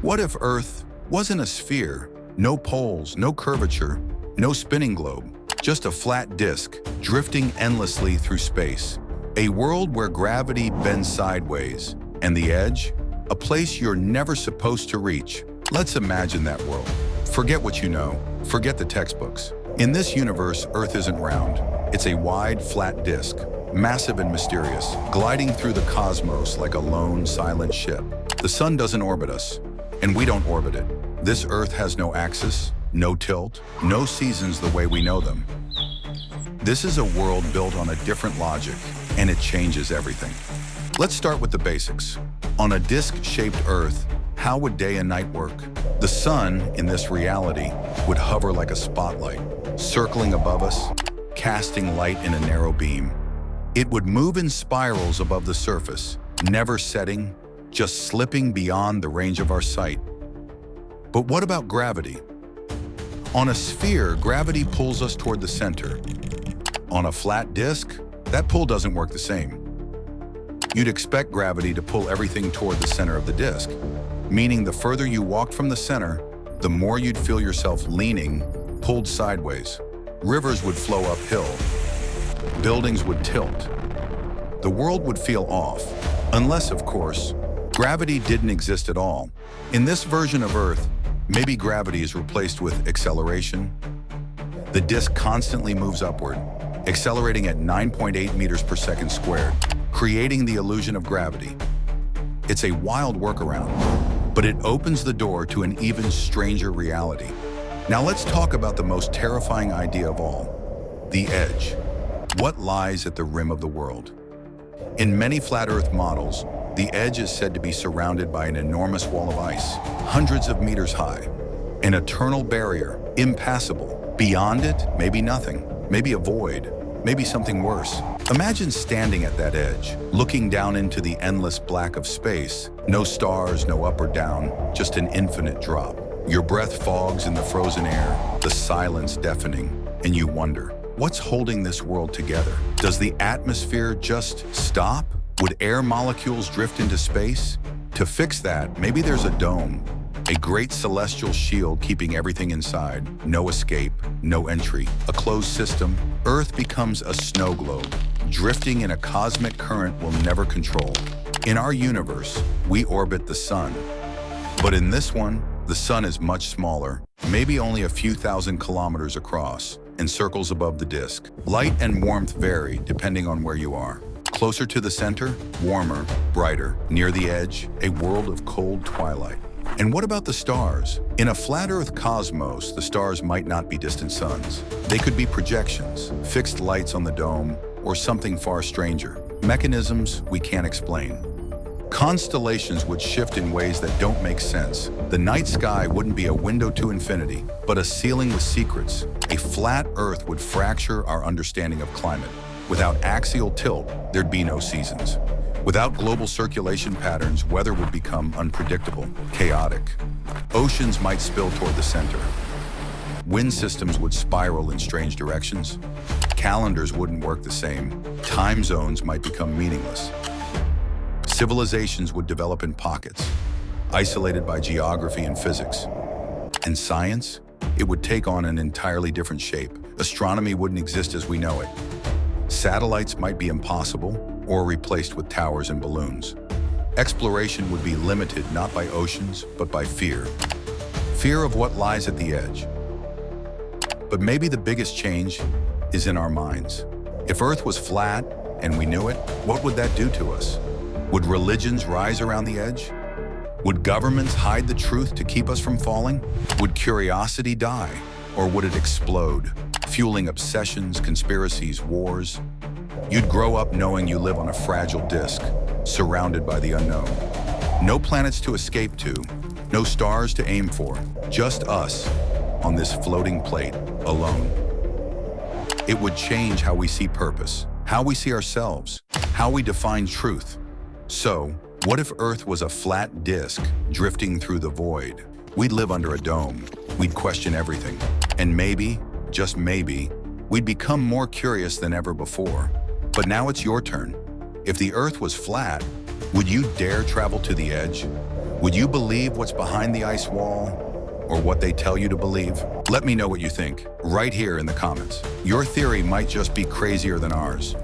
What if Earth wasn't a sphere? No poles, no curvature, no spinning globe, just a flat disk drifting endlessly through space. A world where gravity bends sideways, and the edge, a place you're never supposed to reach. Let's imagine that world. Forget what you know, forget the textbooks. In this universe, Earth isn't round. It's a wide, flat disk, massive and mysterious, gliding through the cosmos like a lone, silent ship. The sun doesn't orbit us, and we don't orbit it. This Earth has no axis, no tilt, no seasons the way we know them. This is a world built on a different logic, and it changes everything. Let's start with the basics. On a disc-shaped Earth, how would day and night work? The sun, in this reality, would hover like a spotlight, circling above us, casting light in a narrow beam. It would move in spirals above the surface, never setting, just slipping beyond the range of our sight. But what about gravity? On a sphere, gravity pulls us toward the center. On a flat disk, that pull doesn't work the same. You'd expect gravity to pull everything toward the center of the disk, meaning the further you walked from the center, the more you'd feel yourself leaning, pulled sideways. Rivers would flow uphill. Buildings would tilt. The world would feel off, unless, of course, gravity didn't exist at all. In this version of Earth, maybe gravity is replaced with acceleration. The disk constantly moves upward, accelerating at 9.8 meters per second squared, creating the illusion of gravity. It's a wild workaround, but it opens the door to an even stranger reality. Now let's talk about the most terrifying idea of all, the edge. What lies at the rim of the world? In many flat Earth models, the edge is said to be surrounded by an enormous wall of ice, hundreds of meters high, an eternal barrier, impassable. Beyond it, maybe nothing, maybe a void, maybe something worse. Imagine standing at that edge, looking down into the endless black of space. No stars, no up or down, just an infinite drop. Your breath fogs in the frozen air, the silence deafening, and you wonder, what's holding this world together? Does the atmosphere just stop? Would air molecules drift into space? To fix that, maybe there's a dome, a great celestial shield keeping everything inside. No escape, no entry, a closed system. Earth becomes a snow globe, drifting in a cosmic current we'll never control. In our universe, we orbit the sun. But in this one, the sun is much smaller, maybe only a few thousand kilometers across, and circles above the disk. Light and warmth vary depending on where you are. Closer to the center, warmer, brighter. Near the edge, a world of cold twilight. And what about the stars? In a flat Earth cosmos, the stars might not be distant suns. They could be projections, fixed lights on the dome, or something far stranger. Mechanisms we can't explain. Constellations would shift in ways that don't make sense. The night sky wouldn't be a window to infinity, but a ceiling with secrets. A flat Earth would fracture our understanding of climate. Without axial tilt, there'd be no seasons. Without global circulation patterns, weather would become unpredictable, chaotic. Oceans might spill toward the center. Wind systems would spiral in strange directions. Calendars wouldn't work the same. Time zones might become meaningless. Civilizations would develop in pockets, isolated by geography and physics. And science? It would take on an entirely different shape. Astronomy wouldn't exist as we know it. Satellites might be impossible, or replaced with towers and balloons. Exploration would be limited not by oceans, but by fear. Fear of what lies at the edge. But maybe the biggest change is in our minds. If Earth was flat and we knew it, what would that do to us? Would religions rise around the edge? Would governments hide the truth to keep us from falling? Would curiosity die, or would it explode, fueling obsessions, conspiracies, wars? You'd grow up knowing you live on a fragile disk, surrounded by the unknown. No planets to escape to, no stars to aim for, just us on this floating plate, alone. It would change how we see purpose, how we see ourselves, how we define truth. So, what if Earth was a flat disk drifting through the void? We'd live under a dome. We'd question everything. And maybe, just maybe, we'd become more curious than ever before. But now it's your turn. If the Earth was flat, would you dare travel to the edge? Would you believe what's behind the ice wall, or what they tell you to believe? Let me know what you think, right here in the comments. Your theory might just be crazier than ours.